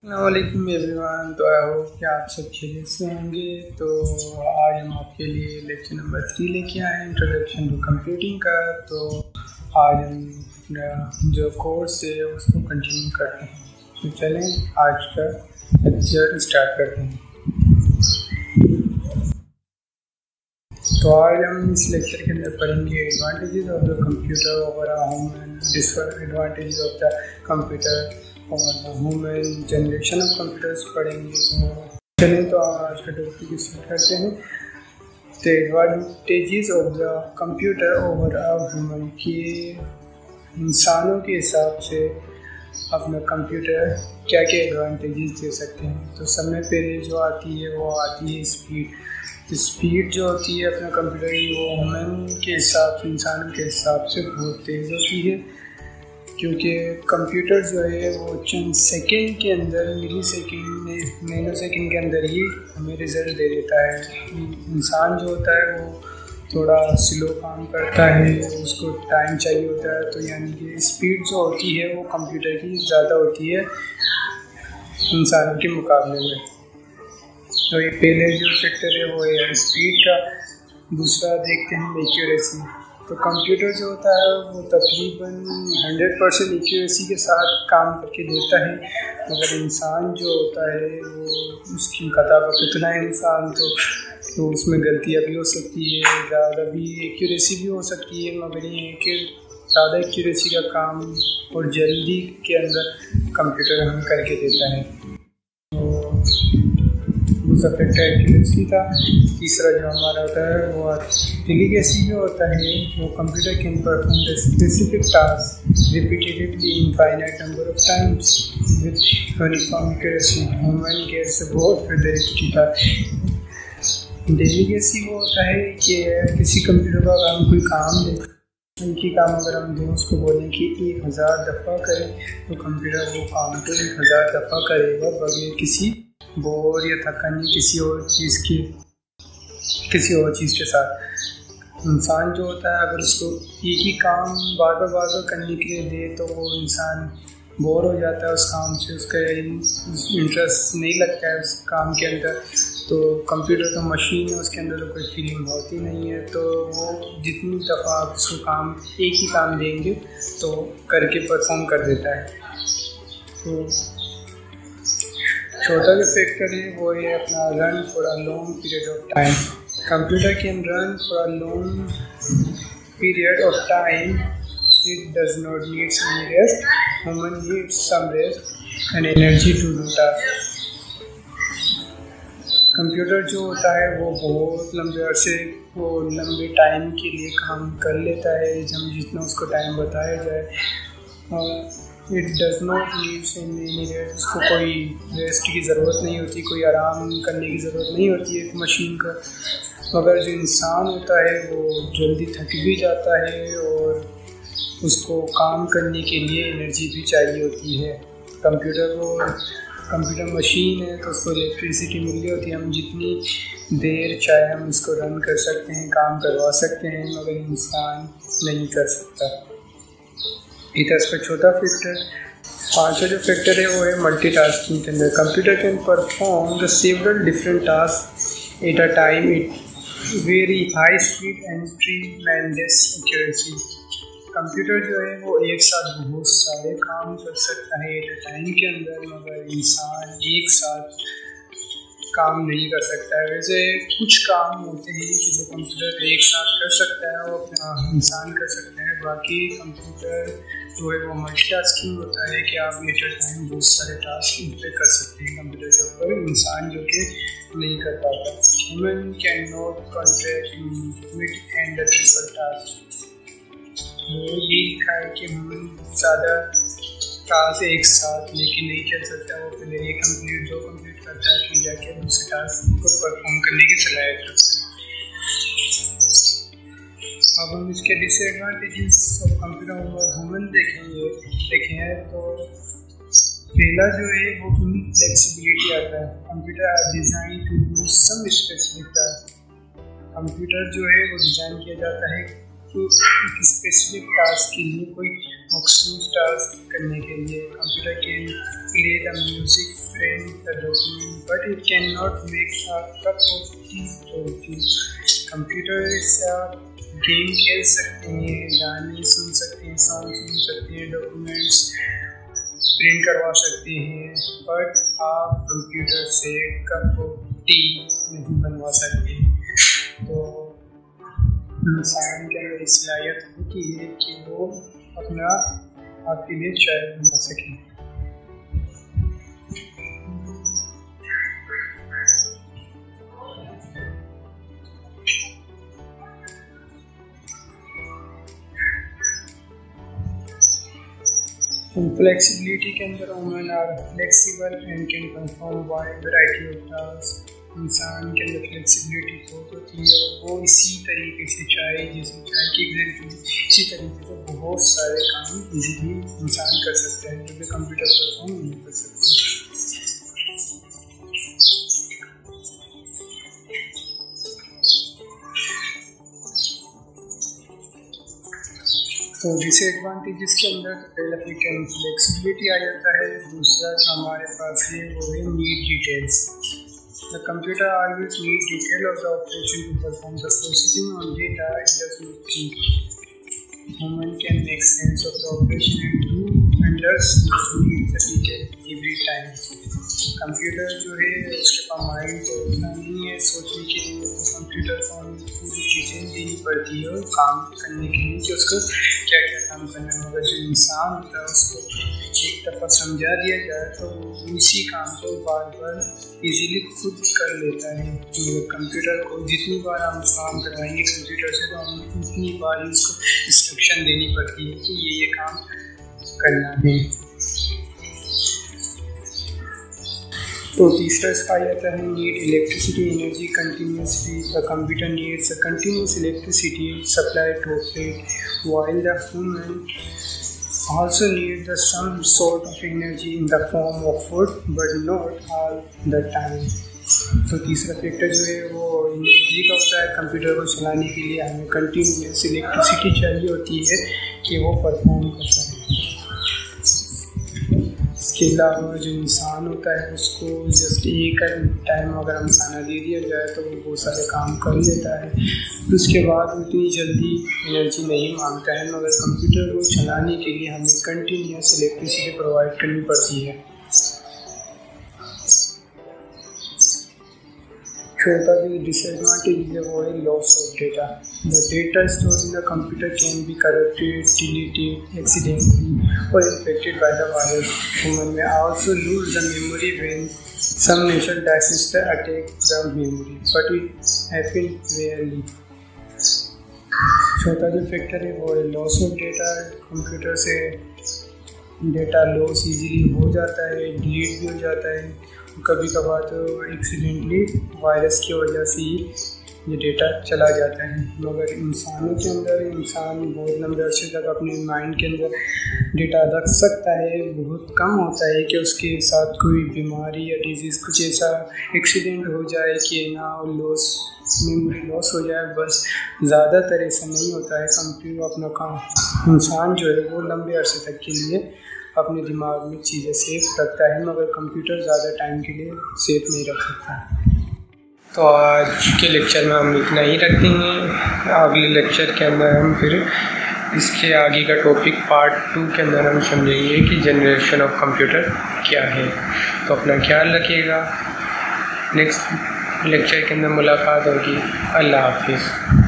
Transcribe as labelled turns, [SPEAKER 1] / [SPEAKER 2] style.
[SPEAKER 1] वालेकुम एवरीवन। तो I hope कि आप सब खैरियत से होंगे। तो आज हम आपके लिए लेक्चर नंबर 3 लेके आए हैं, इंट्रोडक्शन टू कंप्यूटिंग का। तो आज हम अपना जो कोर्स है उसको कंटिन्यू करते हैं। तो चलें आज का लेक्चर स्टार्ट करते हैं। तो आज हम इस लेक्चर के अंदर पढ़ेंगे advantages of the computer over a human, disadvantages of the computer और ह्यूमन, जनरेशन ऑफ कंप्यूटर्स पढ़ेंगे। तो चलिए तो आज का टॉपिक स्टार्ट करते हैं। तो advantages of the computer over a human कि इंसानों के हिसाब से अपना कंप्यूटर क्या क्या एडवांटेजेस दे सकते हैं। तो सब में पहले जो आती है वो आती है स्पीड जो होती है अपना कंप्यूटर की, वो ह्यूमन के हिसाब से, इंसानों के हिसाब से बहुत तेज़ होती है, क्योंकि कंप्यूटर जो है वो चंद सेकंड के अंदर, मिली सेकंड, नैनो सेकंड के अंदर ही हमें रिज़ल्ट दे देता है। इंसान जो होता है वो थोड़ा स्लो काम करता है, उसको टाइम चाहिए होता है। तो यानी कि स्पीड जो होती है वो कंप्यूटर की ज़्यादा होती है इंसानों के मुकाबले में। तो ये पहले जो फैक्टर है वो है स्पीड का। दूसरा देखते हैं एक्यूरेसी। तो कंप्यूटर जो होता है वो तकरीबन 100% एक्यूरेसी के साथ काम करके देता है, मगर इंसान जो होता है वो उसकी खतावत उतना है इंसान तो उसमें गलतियाँ भी हो सकती है, ज़्यादा भी एक्यूरेसी भी हो सकती है, मगर ये है कि ज़्यादा एक्यूरेसी का काम और जल्दी के अंदर कंप्यूटर हमें करके देता है। दूसरा फैक्टर एक्यूरेसी था। तीसरा जो हमारा होता है वो एफिशिएंसी जो होता है, वो computer can perform the specific task repeatedly in finite number of times with uniform accuracy. Human gets बहुत फिर डेलीगेसी वो होता है कि किसी कंप्यूटर का हम कोई काम दें, उनकी काम अगर हम दें, उसको बोलें कि 1000 दफ़ा करें, तो कंप्यूटर वो काम को 1000 दफ़ा करेगा बगैर किसी बोर या थकान या किसी और चीज़ के साथ। इंसान जो होता है अगर उसको एक ही काम बार बार करने के लिए दे तो वो इंसान बोर हो जाता है उस काम से, उसका इंटरेस्ट नहीं लगता है उस काम के अंदर। तो कंप्यूटर तो मशीन है, उसके अंदर तो कोई फीलिंग होती नहीं है, तो वो जितनी दफ़ा आप उसको काम एक ही काम देंगे तो करके परफॉर्म कर देता है। तो चौथा जो फैक्टर है वो है अपना run for a long period of time. Computer can run for a long period of time, it does not needs any rest, human needs some rest and energy to do task. Computer जो होता है वो बहुत लंबे अरसे, वो लंबे time के लिए काम कर लेता है, जब जितना उसको टाइम बताया जाए। It does not needs any rest, उसको कोई रेस्ट की ज़रूरत नहीं होती, कोई आराम करने की ज़रूरत नहीं होती है एक मशीन का। मगर जो इंसान होता है वो जल्दी थक भी जाता है और उसको काम करने के लिए एनर्जी भी चाहिए होती है। कंप्यूटर मशीन है तो उसको इलेक्ट्रिसिटी मिल रही होती है, हम जितनी देर चाहे हम इसको रन कर सकते हैं, काम करवा सकते हैं, मगर इंसान नहीं कर सकता। इधर इसका चौथा फैक्टर। पांचवा जो फैक्टर है वो है मल्टीटास्किंग के अंदर। Computer can perform the several different task at a time it very high speed and tremendous accuracy. Computer जो है वो एक साथ बहुत सारे काम कर सकता है एट अ टाइम के अंदर, मगर इंसान एक साथ काम नहीं कर सकता है। वैसे कुछ काम होते हैं कि जो कंप्यूटर एक साथ कर सकता है वो अपना इंसान कर सकता है। बाकी कंप्यूटर जो है वो मल्टीटास्किंग होता है कि आप एट अ टाइम बहुत सारे टास्क उन पर कर सकते हैं कंप्यूटर के ऊपर, इंसान जो कि नहीं कर पाता। Human can not contract and the triple task. वो ये लिखा है कि ह्यूमन ज़्यादा टास्क एक साथ लेके नहीं चल सकता, वो पहले ये जो कंप्लीट करता है फिर जाके दूसरे टास्क को परफॉर्म करने की सलाहियत रखता है। अब हम इसके डिसएडवांटेजेस ऑफ कंप्यूटर और ह्यूमन देखें तो पहला जो है वो फ्लेक्सिबिलिटी आता है। Computer are design to do some specific task. Computer जो है वो डिज़ाइन किया जाता है तो एक स्पेसिफिक टास्क के लिए, कोई मखसूस टास्क करने के लिए computer can play the music, print the document, but it can not make a cup of T for you. Computer से आप गेम खेल सकते हैं, गाने सुन सकते हैं, सॉन्ग सुन सकते हैं, डॉक्यूमेंट्स प्रिंट करवा सकते हैं, बट आप कंप्यूटर से कप ऑफ टी नहीं बनवा सकते। तो इंसान के अंदर सलाहियत होती है कि वो अपना आपके लिए चाय बना सके। फ्लेक्सिबिलिटी के अंदर women are flexible and can perform wide variety of task. इंसान के अंदर फ्लेक्सिबिलिटी बहुत होती है, वो इसी तरीके से चाहे जैसे चाय की एग्जाम्पल, इसी तरीके से बहुत सारे काम इजीली इंसान कर सकते हैं जो कि कंप्यूटर परफॉर्म नहीं कर सकते। तो डिसएडवांटेजेस के अंदर पहला फ्लेक्सिबिलिटी आ जाता है, दूसरा जो हमारे पास है वो है need details. The computer always needs detail of the operation to perform the processing on data it does not think. Human can make sense of the operation and does not need the detail every time. Computer जो है उसके पास mind तो उतना नहीं है सोचने के लिए, तो कंप्यूटर को पूरी डिटेल देनी पड़ती है और काम करने के लिए कि उसको क्या क्या काम करना है। मगर जो इंसान होता है उसको एक दफ़ा समझा दिया जाए तो उसी काम को बार बार इजीली खुद कर लेता है। कंप्यूटर को जितनी बार हम काम करवाएंगे कंप्यूटर से तो हमें उतनी बार उसको इंस्ट्रक्शन देनी पड़ती है कि ये काम करना है। तो तीसरा इसका आता है need electricity energy continuously. The computer needs a continuous electricity supply to operate, while the human also need the some sort of energy in the form of food but not all the time. तो तीसरा factor जो है वो energy का होता है। Computer को चलाने के लिए हमें कंटिन्यूस इलेक्ट्रिसिटी चाहिए होती है कि वो परफॉर्म कर सके। इसके अलावा जो इंसान होता है उसको जस्ट एक टाइम अगर हम खाना दे दिया जाए तो वो बहुत सारे काम कर लेता है, तो उसके बाद उतनी जल्दी एनर्जी नहीं मांगता है। मगर कंप्यूटर को चलाने के लिए हमें कंटिन्यूस इलेक्ट्रिसिटी प्रोवाइड करनी पड़ती है। चौथा जो डिसएडवांटेज है वो है loss of data. The data stored in the computer can be corrupted, deleted, accidentally और infected by the virus. Human में also lose the memory when some national data attack the memory but it happen rarely. चौथा जो factor है वो है loss of data. Computer से data loss easily हो जाता है, डिलीट भी हो जाता है, कभी कभार तो एक्सीडेंटली वायरस की वजह से ही ये डेटा चला जाता है। मगर इंसानों के अंदर इंसान बहुत लंबे अर्से तक अपने माइंड के अंदर डेटा रख सकता है। बहुत कम होता है कि उसके साथ कोई बीमारी या डिजीज़ कुछ ऐसा एक्सीडेंट हो जाए कि ना मेमोरी लॉस हो जाए, बस ज़्यादातर ऐसा नहीं होता है। कंप्यूटर अपना काम इंसान जो है वो लंबे अरसे तक के लिए अपने दिमाग में चीज़ें सेफ रखता है, मगर कंप्यूटर ज़्यादा टाइम के लिए सेफ नहीं रख सकता। तो आज के लेक्चर में हम इतना ही रखते हैं। अगले लेक्चर के अंदर हम फिर इसके आगे का टॉपिक पार्ट 2 के अंदर हम समझेंगे कि जनरेशन ऑफ कंप्यूटर क्या है। तो अपना ख्याल रखिएगा। नेक्स्ट लेक्चर के अंदर मुलाकात होगी। अल्लाह हाफिज़।